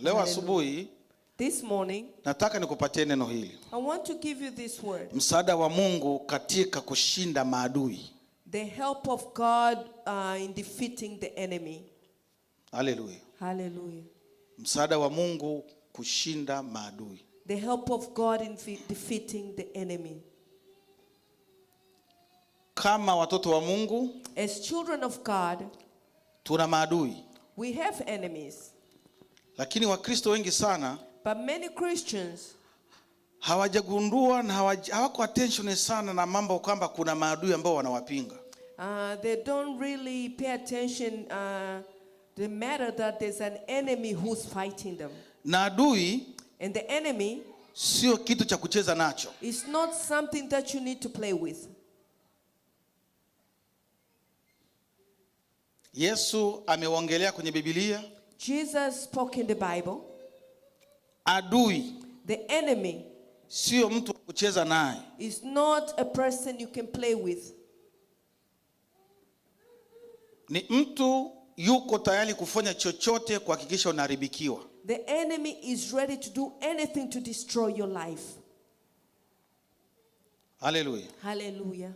Leo asubuhi this morning nataka nikupatie neno hili. I want to give you this word. Msaada wa Mungu katika kushinda maadui. The help of God in defeating the enemy. Hallelujah. Hallelujah. Msaada wa Mungu kushinda maadui. The help of God in defeating the enemy. Kama watoto wa Mungu, as children of God, tuna maadui. We have enemies. Lakini Wakristo wengi sana, but many Christians, hawajagundua na hawako attention sana na mambo kwamba kuna maadui ambao wanawapinga. They don't really pay attention the matter that there's an enemy who's fighting them. Na adui, and the enemy, sio kitu cha kucheza nacho. It's not something that you need to play with. Yesu ameongelea kwenye Biblia. Jesus spoke in the Bible. Adui, the enemy, sio mtu kucheza naye. Is not a person you can play with. Ni mtu yuko tayari kufanya chochote kuhakikisha unaharibikiwa. The enemy is ready to do anything to destroy your life. Hallelujah. Hallelujah.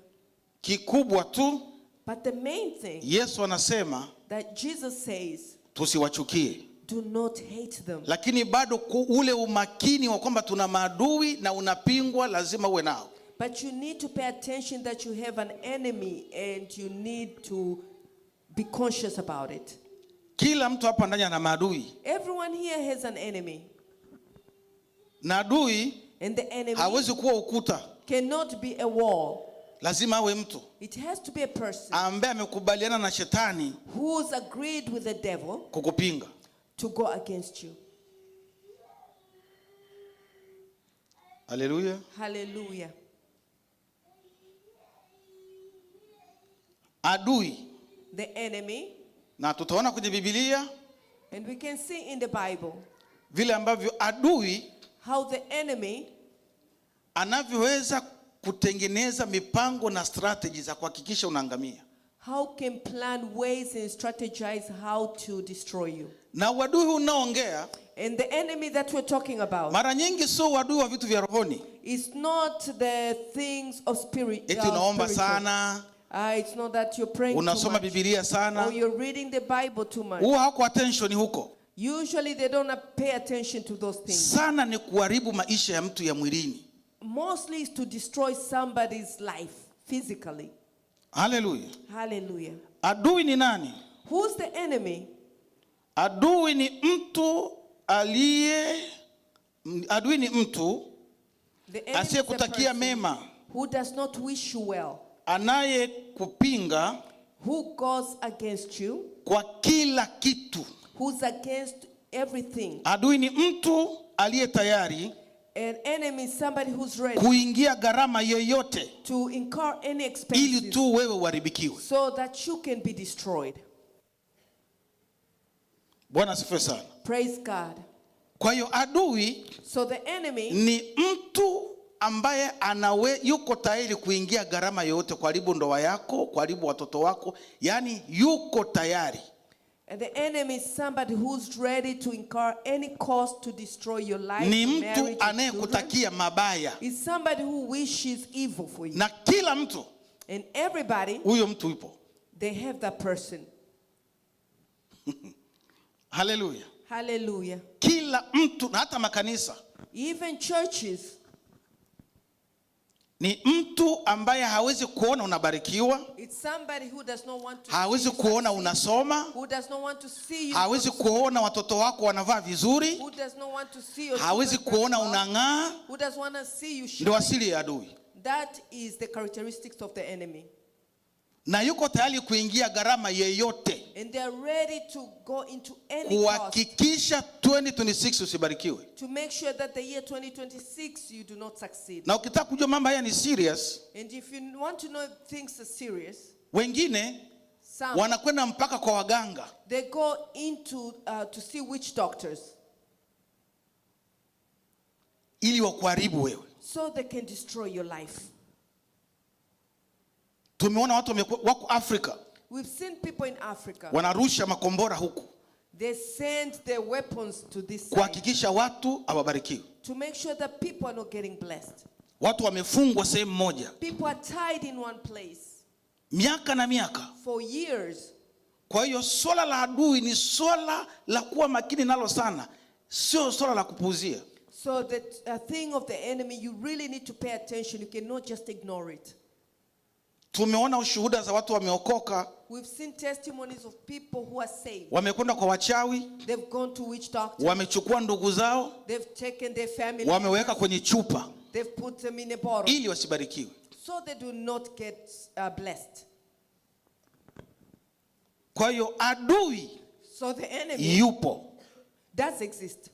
Kikubwa tu, but the main thing, Yesu anasema that Jesus says, tusiwachukie. Do not hate them. Lakini bado ule umakini wa kwamba tuna maadui na unapingwa lazima uwe nao. But you need to pay attention that you have an enemy and you need to be conscious about it. Kila mtu hapa ndani ana maadui. Everyone here has an enemy. Na adui, and the enemy, hawezi kuwa ukuta. Cannot be a wall. Lazima awe mtu. It has to be a person ambaye amekubaliana na shetani, who's agreed with the devil, kukupinga, to go against you. Hallelujah. Hallelujah. Adui, the enemy, na tutaona kwenye Biblia, and we can see in the Bible, vile ambavyo adui, how the enemy anavyoweza kutengeneza mipango na strategies za kuhakikisha unaangamia. How can plan ways and strategize how to destroy you. Na uadui unaongea, and the enemy that we're talking about, mara nyingi sio uadui wa vitu vya rohoni. It's not the things of spirit. Eti unaomba sana. It's not that you're praying unasoma too much, Biblia sana, or you're reading the Bible too much. Huwa hako attention huko. Usually they don't pay attention to those things. Sana ni kuharibu maisha ya mtu ya mwilini. Mostly is to destroy somebody's life physically. Hallelujah. Hallelujah. Adui ni nani? Who's the enemy? Adui ni mtu adui ni mtu asiyekutakia mema, who does not wish you well, anaye kupinga, who goes against you kwa kila kitu, who's against everything. Adui ni mtu aliye tayari, an enemy is somebody who's ready kuingia gharama yoyote to incur any expenses, ili tu wewe uharibikiwe, so that you can be destroyed. Bwana asifiwe sana. Praise God. Kwa hiyo adui, so the enemy, ni mtu ambaye yuko tayari kuingia gharama yoyote kuharibu ndoa yako, kuharibu watoto wako, yani yuko tayari. And the enemy is somebody who's ready to incur any cost to destroy your life. Ni mtu anayekutakia mabaya. Is somebody who wishes evil for you. Na kila mtu, and everybody, huyo mtu yupo. They have that person. Hallelujah. Hallelujah. Kila mtu, na hata makanisa, even churches, ni mtu ambaye hawezi kuona unabarikiwa. It's somebody who does not want to hawezi kuona unasoma. Who does not want to see you. Hawezi kuona watoto wako wanavaa vizuri. Who does not want to see your hawezi kuona unang'aa. Who does want to see you shine. Ndio asili ya adui. That is the characteristics of the enemy. Na yuko tayari kuingia gharama yeyote, and they are ready to go into any kuhakikisha 2026 usibarikiwe, to make sure that the year 2026 you do not succeed. Na ukitaka kujua mambo haya ni serious, and if you want to know things are serious, wengine wanakwenda mpaka kwa waganga. They go into to see witch doctors, ili wakuharibu wewe, so they can destroy your life. Tumeona watu wako Afrika, we've seen people in Africa, wanarusha makombora huku, They send their weapons to this side kuhakikisha watu hawabarikiwi. to make sure that people are not getting blessed. Watu wamefungwa sehemu moja People are tied in one place miaka na miaka. for years. Kwa hiyo swala la adui ni swala la kuwa makini nalo sana, sio swala la kupuuzia. So the thing of the enemy, you really need to pay attention. You cannot just ignore it. Tumeona ushuhuda za watu wameokoka, We've seen testimonies of people who are saved. wamekwenda kwa wachawi, They've gone to witch doctors. wamechukua ndugu zao, They've taken their family. wameweka kwenye chupa They've put them in a bottle ili wasibarikiwe. so they do not get blessed. Kwa hiyo adui So the enemy yupo. does exist.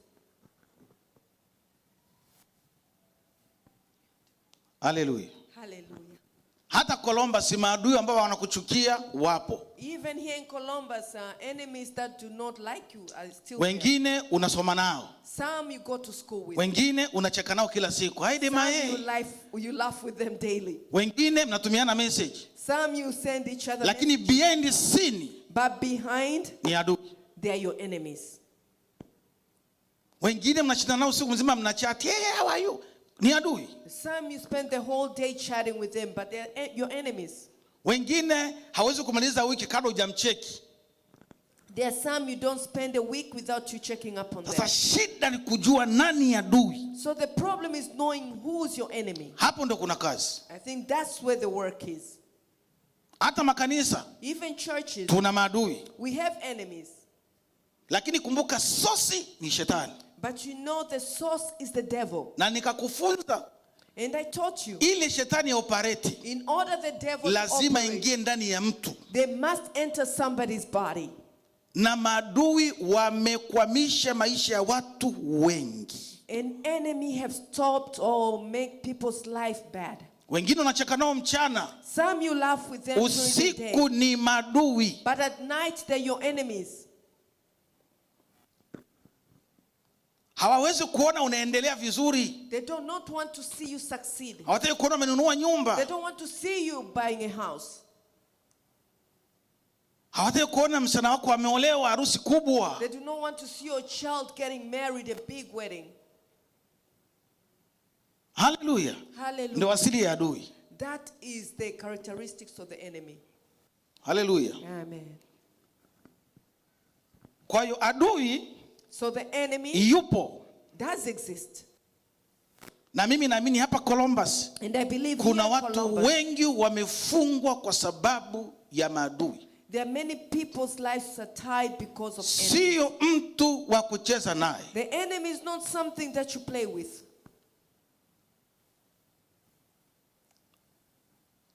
Haleluya. Hallelujah. Hata Columbus, si maadui ambao wanakuchukia wapo. Even here in Columbus, enemies that do not like you are still there. Wengine unasoma nao, Some you go to school with. wengine unacheka nao kila siku, haide Some mae. you laugh with them daily. Wengine mnatumiana message, Some you send each other lakini behind the scene but behind, ni adui. they are your enemies. Wengine mnashindana nao siku mzima, mnachat, hey, how are you? Ni adui. Some you spend the whole day chatting with them, but they're your enemies. Wengine hawezi kumaliza wiki kabla hujamcheki. There are some you don't spend a week without you checking up on them. Sasa shida ni kujua nani adui. So the problem is knowing who's your enemy. Hapo ndo kuna kazi. I think that's where the work is. Hata makanisa Even churches, tuna maadui, we have enemies. lakini kumbuka sosi ni shetani. But you know the source is the devil. Na nikakufunza And I taught you, ili shetani ya operate in order the devil to lazima operate, ingie ndani ya mtu. they must enter somebody's body. Na maadui wamekwamisha maisha ya watu wengi. An enemy have stopped or make people's life bad. Wengine unacheka nao mchana, Some you laugh with them during the day, usiku ni maadui. but at night they're your enemies. Hawawezi kuona unaendelea vizuri. They do not want to see you succeed. Hawataki kuona umenunua They nyumba. don't want to see you buying a house. Hawataki kuona msichana wako ameolewa harusi kubwa. They do not want to see your child getting married, a big wedding. Haleluya. Ndio Hallelujah. asili ya adui. That is the characteristics of the enemy. Haleluya. Amen. Kwa hiyo adui So the enemy yupo. does exist. Na mimi naamini hapa Columbus And I believe kuna here in watu Columbus, wengi wamefungwa kwa sababu ya maadui. there are many people's lives are tied because of enemy. Sio mtu wa kucheza naye. The enemy is not something that you play with.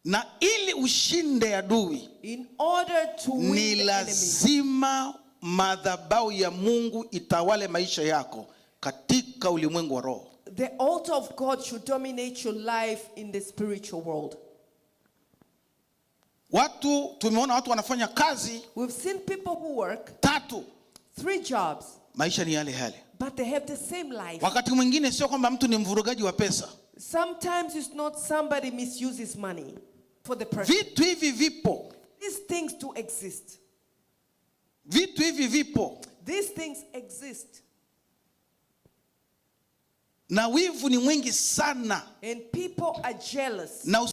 Na ili ushinde adui In order to win ni the enemy, lazima madhabahu ya Mungu itawale maisha yako katika ulimwengu wa roho. the altar of God should dominate your life in the spiritual world. Tumeona watu wanafanya kazi We've seen people who work 3, 3 jobs, maisha ni yale yale. but they have the same life. Wakati mwingine sio kwamba mtu ni mvurugaji wa pesa. Sometimes it's not somebody misuses money for the person. Vitu hivi vipo. These things do exist. Vitu hivi vipo. These things exist. Na wivu ni mwingi sana. And people are jealous. Na